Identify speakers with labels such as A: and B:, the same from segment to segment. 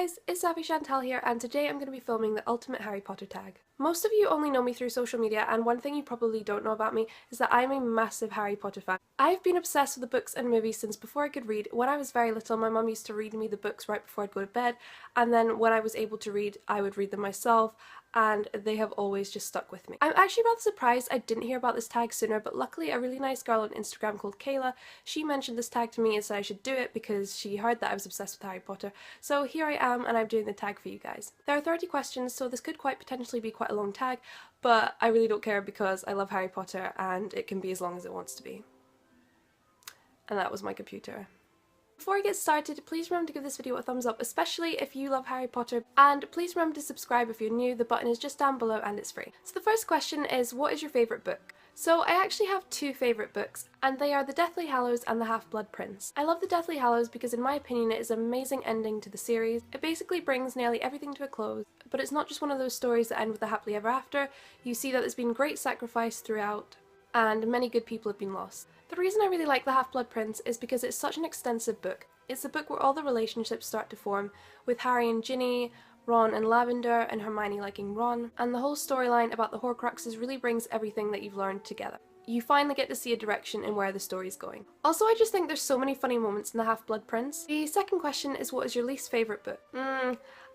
A: guys, it's Saffy Chantelle here, and today I'm going to be filming the ultimate Harry Potter tag. Most of you only know me through social media, and one thing you probably don't know about me is that I'm a massive Harry Potter fan. I've been obsessed with the books and movies since before I could read. When I was very little, my mum used to read me the books right before I'd go to bed, and then when I was able to read, I would read them myself, and they have always just stuck with me. I'm actually rather surprised I didn't hear about this tag sooner, but luckily a really nice girl on Instagram called Kayla, she mentioned this tag to me and said I should do it because she heard that I was obsessed with Harry Potter. So here I am, and I'm doing the tag for you guys. There are 30 questions, so this could quite potentially be quite a long tag, but I really don't care because I love Harry Potter and it can be as long as it wants to be. And that was my computer. Before I get started, please remember to give this video a thumbs up, especially if you love Harry Potter, and please remember to subscribe if you're new. The button is just down below and it's free. So the first question is, what is your favourite book? So I actually have two favourite books, and they are The Deathly Hallows and The Half-Blood Prince. I love The Deathly Hallows because in my opinion it is an amazing ending to the series. It basically brings nearly everything to a close, but it's not just one of those stories that end with a happily ever after. You see that there's been great sacrifice throughout, and many good people have been lost. The reason I really like The Half-Blood Prince is because it's such an extensive book. It's a book where all the relationships start to form, with Harry and Ginny, Ron and Lavender, and Hermione liking Ron, and the whole storyline about the Horcruxes really brings everything that you've learned together. You finally get to see a direction in where the story's going. Also, I just think there's so many funny moments in The Half-Blood Prince. The second question is, what is your least favourite book?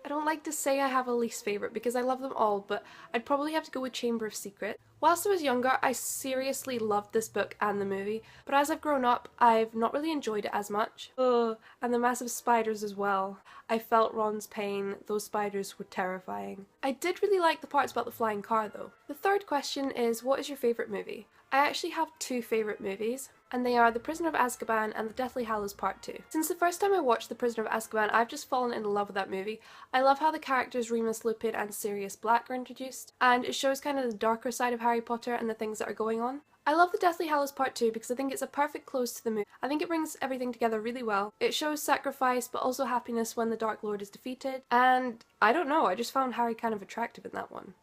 A: I don't like to say I have a least favourite because I love them all, but I'd probably have to go with Chamber of Secrets. Whilst I was younger, I seriously loved this book and the movie, but as I've grown up, I've not really enjoyed it as much. Ugh, and the massive spiders as well. I felt Ron's pain. Those spiders were terrifying. I did really like the parts about the flying car though. The third question is, what is your favourite movie? I actually have two favourite movies, and they are The Prisoner of Azkaban and The Deathly Hallows Part 2. Since the first time I watched The Prisoner of Azkaban, I've just fallen in love with that movie. I love how the characters Remus Lupin and Sirius Black are introduced, and it shows kind of the darker side of Harry Potter and the things that are going on. I love The Deathly Hallows Part 2 because I think it's a perfect close to the movie. I think it brings everything together really well. It shows sacrifice but also happiness when the Dark Lord is defeated, and I don't know, I just found Harry kind of attractive in that one.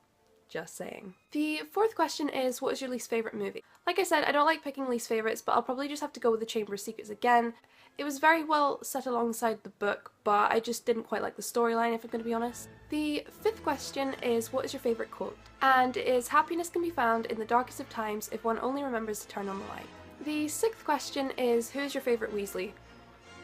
A: Just saying. The fourth question is, what is your least favourite movie? Like I said, I don't like picking least favourites, but I'll probably just have to go with The Chamber of Secrets again. It was very well set alongside the book, but I just didn't quite like the storyline, if I'm going to be honest. The fifth question is, what is your favourite quote? And it is, happiness can be found in the darkest of times if one only remembers to turn on the light. The sixth question is, who is your favourite Weasley?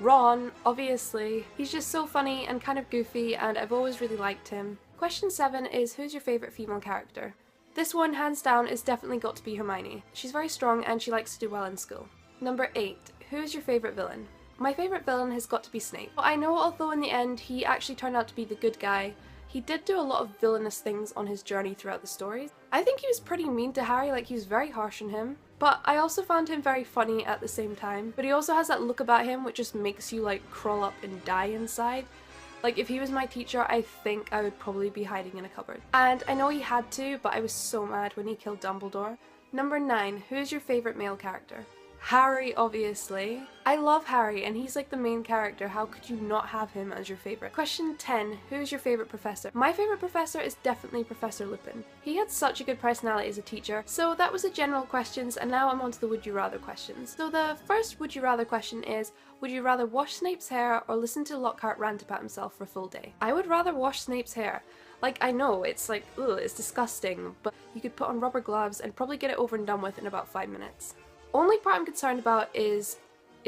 A: Ron, obviously. He's just so funny and kind of goofy, and I've always really liked him. Question 7 is, who's your favourite female character? This one, hands down, is definitely got to be Hermione. She's very strong and she likes to do well in school. Number 8, who's your favourite villain? My favourite villain has got to be Snape. I know although in the end he actually turned out to be the good guy, he did do a lot of villainous things on his journey throughout the stories. I think he was pretty mean to Harry, like he was very harsh on him. But I also found him very funny at the same time. But he also has that look about him which just makes you like crawl up and die inside. Like, if he was my teacher, I think I would probably be hiding in a cupboard. And I know he had to, but I was so mad when he killed Dumbledore. Number 9, who's your favourite male character? Harry, obviously. I love Harry, and he's like the main character. How could you not have him as your favourite? Question 10, who's your favourite professor? My favourite professor is definitely Professor Lupin. He had such a good personality as a teacher. So that was the general questions, and now I'm on to the would you rather questions. So the first would you rather question is, would you rather wash Snape's hair or listen to Lockhart rant about himself for a full day? I would rather wash Snape's hair. Like, I know, it's like, ugh, it's disgusting, but you could put on rubber gloves and probably get it over and done with in about 5 minutes. Only part I'm concerned about is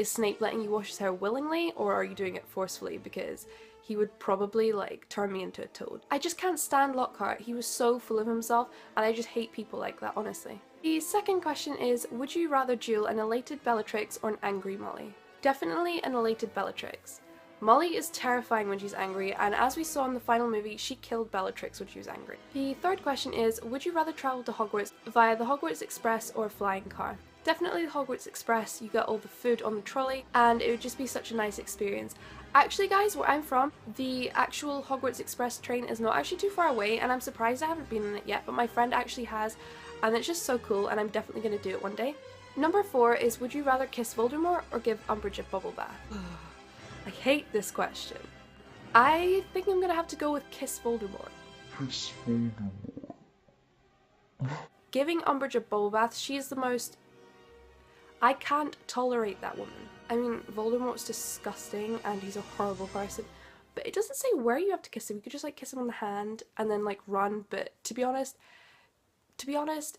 A: Snape letting you wash his hair willingly, or are you doing it forcefully? Because he would probably like turn me into a toad. I just can't stand Lockhart. He was so full of himself, and I just hate people like that, honestly. The second question is, would you rather duel an elated Bellatrix or an angry Molly? Definitely an elated Bellatrix. Molly is terrifying when she's angry, and as we saw in the final movie, she killed Bellatrix when she was angry. The third question is, would you rather travel to Hogwarts via the Hogwarts Express or a flying car? Definitely the Hogwarts Express. You get all the food on the trolley, and it would just be such a nice experience. Actually guys, where I'm from, the actual Hogwarts Express train is not actually too far away, and I'm surprised I haven't been in it yet, but my friend actually has, and it's just so cool, and I'm definitely going to do it one day. Number 4 is, would you rather kiss Voldemort or give Umbridge a bubble bath? I hate this question. I think I'm gonna have to go with kiss Voldemort. Kiss Voldemort. Giving Umbridge a bubble bath, she is the most... I can't tolerate that woman. I mean, Voldemort's disgusting and he's a horrible person, but it doesn't say where you have to kiss him. You could just like kiss him on the hand and then like run, but to be honest,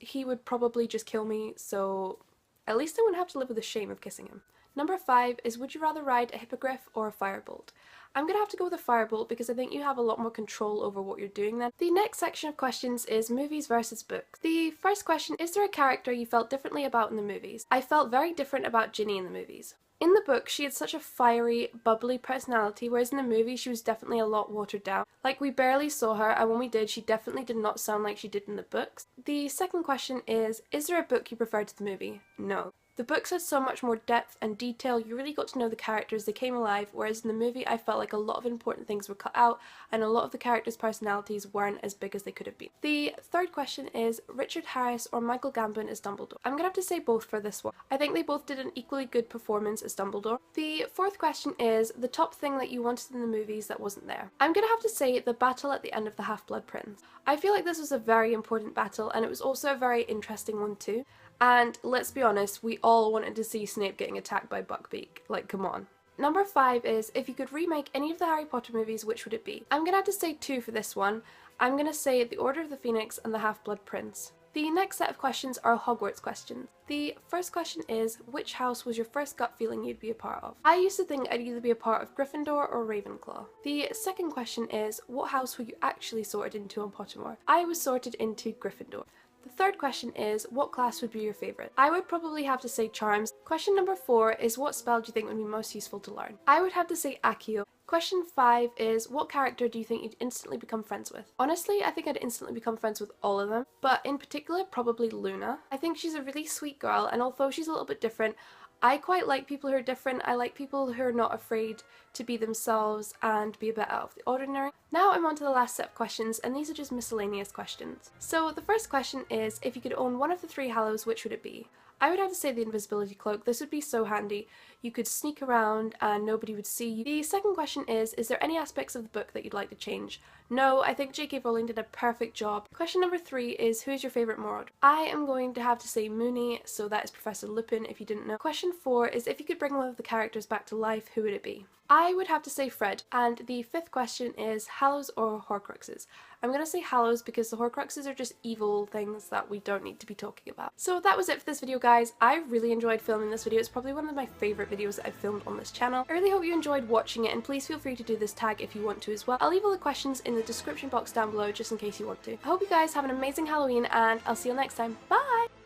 A: he would probably just kill me, so at least I wouldn't have to live with the shame of kissing him. Number 5 is, would you rather ride a hippogriff or a firebolt? I'm going to have to go with a firebolt because I think you have a lot more control over what you're doing then. The next section of questions is movies versus books. The first question, is there a character you felt differently about in the movies? I felt very different about Ginny in the movies. In the book, she had such a fiery, bubbly personality, whereas in the movie, she was definitely a lot watered down. Like, we barely saw her, and when we did, she definitely did not sound like she did in the books. The second question is there a book you prefer to the movie? No. The books had so much more depth and detail, you really got to know the characters, they came alive, whereas in the movie I felt like a lot of important things were cut out and a lot of the characters' personalities weren't as big as they could have been. The third question is Richard Harris or Michael Gambon as Dumbledore. I'm gonna have to say both for this one. I think they both did an equally good performance as Dumbledore. The fourth question is the top thing that you wanted in the movies that wasn't there. I'm gonna have to say the battle at the end of the Half-Blood Prince. I feel like this was a very important battle and it was also a very interesting one too. And let's be honest, we all wanted to see Snape getting attacked by Buckbeak. Like, come on. Number 5 is, if you could remake any of the Harry Potter movies, which would it be? I'm gonna have to say 2 for this one. I'm gonna say The Order of the Phoenix and The Half-Blood Prince. The next set of questions are Hogwarts questions. The first question is, which house was your first gut feeling you'd be a part of? I used to think I'd either be a part of Gryffindor or Ravenclaw. The second question is, what house were you actually sorted into on Pottermore? I was sorted into Gryffindor. The third question is, what class would be your favourite? I would probably have to say Charms. Question number 4 is, what spell do you think would be most useful to learn? I would have to say Accio. Question 5 is, what character do you think you'd instantly become friends with? Honestly, I think I'd instantly become friends with all of them, but in particular, probably Luna. I think she's a really sweet girl, and although she's a little bit different, I quite like people who are different. I like people who are not afraid to be themselves and be a bit out of the ordinary. Now I'm on to the last set of questions, and these are just miscellaneous questions. So the first question is, if you could own one of the 3 Hallows, which would it be? I would have to say the invisibility cloak. This would be so handy. You could sneak around and nobody would see you. The second question is there any aspects of the book that you'd like to change? No, I think J.K. Rowling did a perfect job. Question number 3 is, who is your favourite Maraud? I am going to have to say Moony, so that is Professor Lupin if you didn't know. Question 4 is, if you could bring one of the characters back to life, who would it be? I would have to say Fred. And the 5th question is, Hallows or Horcruxes? I'm going to say Hallows because the Horcruxes are just evil things that we don't need to be talking about. So that was it for this video, guys. I really enjoyed filming this video. It's probably one of my favourite videos that I've filmed on this channel. I really hope you enjoyed watching it, and please feel free to do this tag if you want to as well. I'll leave all the questions in the description box down below just in case you want to. I hope you guys have an amazing Halloween, and I'll see you next time. Bye!